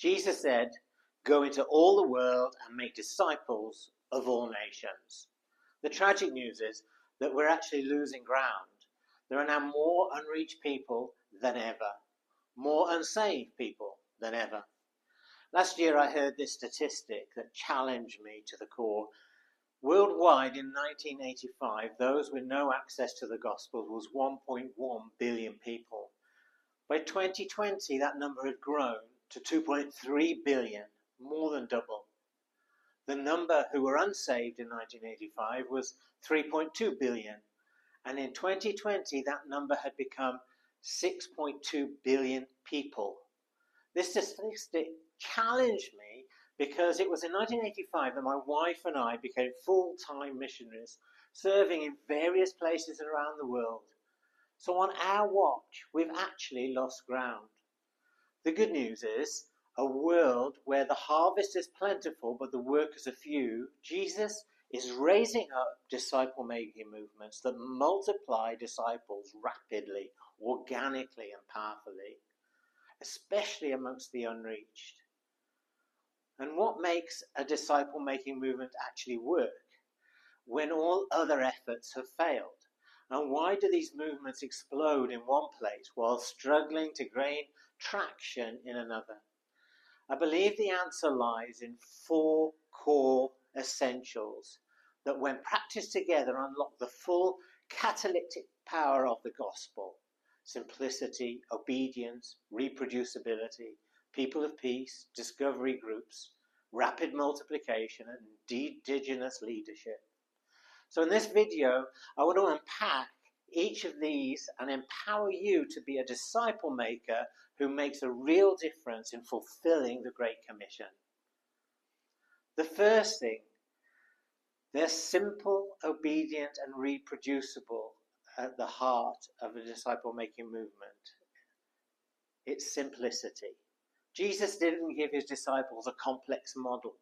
Jesus said, "Go into all the world and make disciples of all nations." The tragic news is that we're actually losing ground. There are now more unreached people than ever, more unsaved people than ever. Last year I heard this statistic that challenged me to the core. Worldwide in 1985, those with no access to the gospel was 1.1 billion people. By 2020, that number had grown to 2.3 billion, more than double. The number who were unsaved in 1985 was 3.2 billion, and in 2020 that number had become 6.2 billion people. This statistic challenged me because it was in 1985 that my wife and I became full-time missionaries, serving in various places around the world. So on our watch, we've actually lost ground. The good news is, a world where the harvest is plentiful but the workers are few, Jesus is raising up disciple-making movements that multiply disciples rapidly, organically and powerfully, especially amongst the unreached. And what makes a disciple-making movement actually work when all other efforts have failed? And why do these movements explode in one place while struggling to gain traction in another? I believe the answer lies in 4 core essentials that, when practiced together, unlock the full catalytic power of the gospel: simplicity, obedience, reproducibility, people of peace, discovery groups, rapid multiplication, and indigenous leadership. So in this video, I want to unpack each of these and empower you to be a disciple maker who makes a real difference in fulfilling the Great Commission. The first thing, they're simple, obedient, and reproducible at the heart of a disciple-making movement. It's simplicity. Jesus didn't give his disciples a complex model.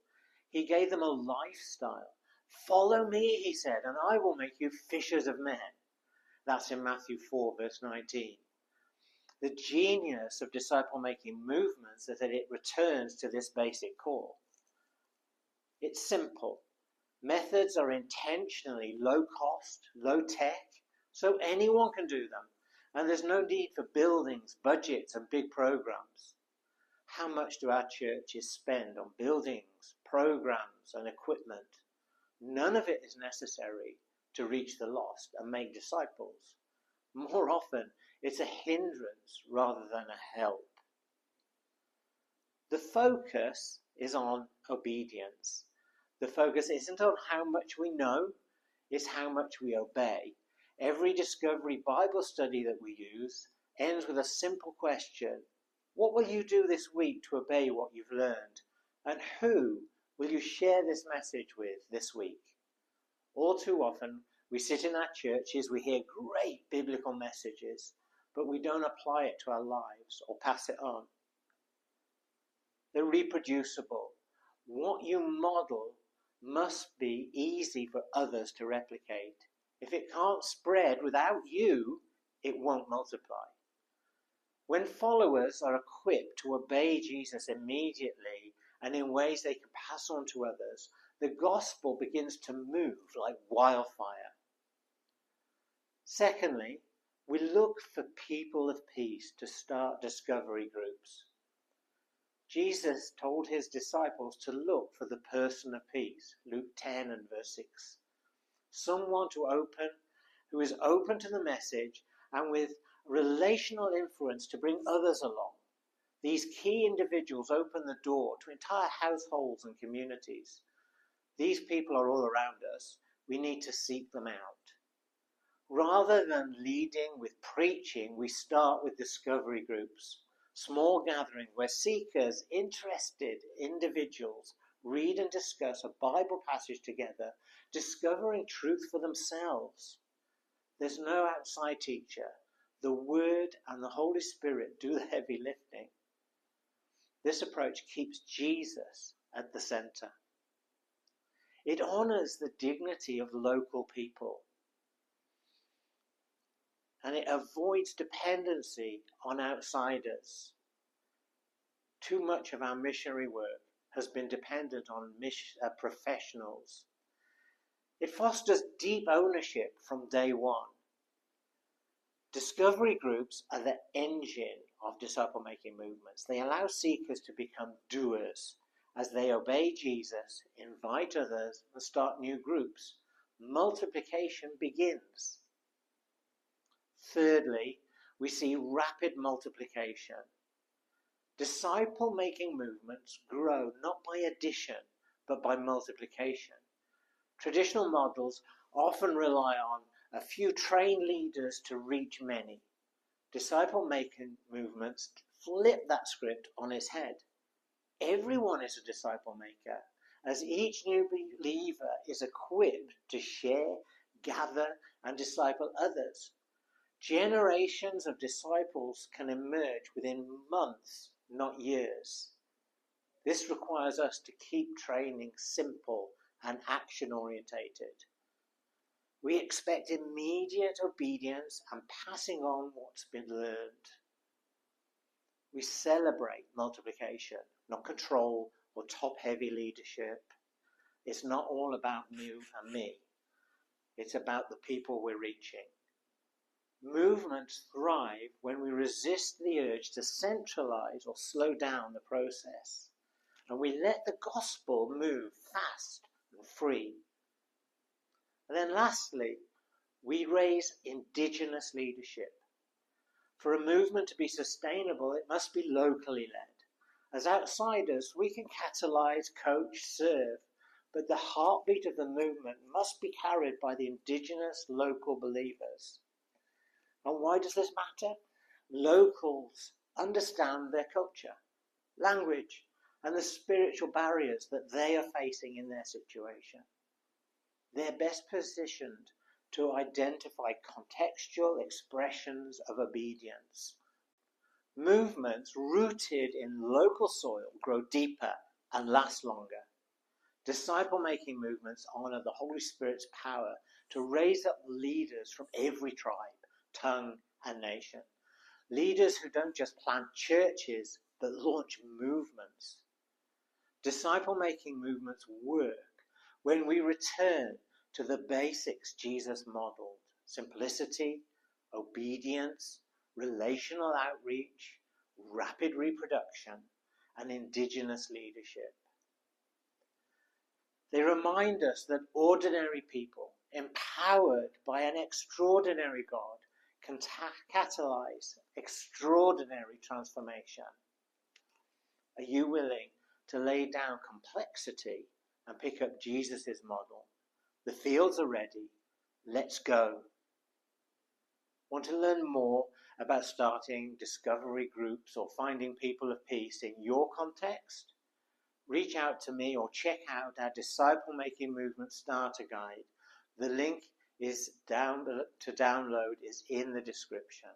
He gave them a lifestyle. "Follow me," he said, "and I will make you fishers of men." That's in Matthew 4, verse 19. The genius of disciple-making movements is that it returns to this basic core. It's simple. Methods are intentionally low cost, low tech, so anyone can do them. And there's no need for buildings, budgets, and big programs. How much do our churches spend on buildings, programs, and equipment? None of it is necessary to reach the lost and make disciples. More often, it's a hindrance rather than a help. The focus is on obedience. The focus isn't on how much we know, it's how much we obey. Every Discovery Bible study that we use ends with a simple question: what will you do this week to obey what you've learned? And who will you share this message with this week? All too often, we sit in our churches, we hear great biblical messages, but we don't apply it to our lives or pass it on. They're reproducible. What you model must be easy for others to replicate. If it can't spread without you, it won't multiply. When followers are equipped to obey Jesus immediately and in ways they can pass on to others, the gospel begins to move like wildfire. Secondly, we look for people of peace to start discovery groups. Jesus told his disciples to look for the person of peace, Luke 10 and verse 6. Someone who is open to the message and with relational influence to bring others along. These key individuals open the door to entire households and communities. These people are all around us. We need to seek them out. Rather than leading with preaching, we start with discovery groups, small gatherings where seekers, interested individuals read and discuss a Bible passage together, discovering truth for themselves. There's no outside teacher. The Word and the Holy Spirit do the heavy lifting. This approach keeps Jesus at the center. It honors the dignity of local people, and it avoids dependency on outsiders. Too much of our missionary work has been dependent on professionals. It fosters deep ownership from day one. Discovery groups are the engine of disciple-making movements. They allow seekers to become doers as they obey Jesus, invite others, and start new groups. Multiplication begins. Thirdly, we see rapid multiplication. Disciple-making movements grow not by addition, but by multiplication. Traditional models often rely on a few trained leaders to reach many. Disciple-making movements flip that script on its head. Everyone is a disciple maker, as each new believer is equipped to share, gather, and disciple others. Generations of disciples can emerge within months, not years. This requires us to keep training simple and action-orientated. We expect immediate obedience and passing on what's been learned. We celebrate multiplication, not control or top-heavy leadership. It's not all about you and me. It's about the people we're reaching. Movements thrive when we resist the urge to centralize or slow down the process, and we let the gospel move fast and free. And then lastly, we raise indigenous leadership. For a movement to be sustainable, it must be locally led. As outsiders, we can catalyze, coach, serve, but the heartbeat of the movement must be carried by the indigenous local believers. And why does this matter? Locals understand their culture, language, and the spiritual barriers that they are facing in their situation. They're best positioned to identify contextual expressions of obedience. Movements rooted in local soil grow deeper and last longer. Disciple-making movements honor the Holy Spirit's power to raise up leaders from every tribe, tongue, and nation. Leaders who don't just plant churches, but launch movements. Disciple-making movements work when we return to the basics Jesus modeled: simplicity, obedience, relational outreach, rapid reproduction, and indigenous leadership. They remind us that ordinary people, empowered by an extraordinary God, can catalyze extraordinary transformation. Are you willing to lay down complexity and pick up Jesus' model? The fields are ready. Let's go. Want to learn more about starting discovery groups or finding people of peace in your context? Reach out to me or check out our Disciple Making Movement Starter Guide. The link to download is in the description.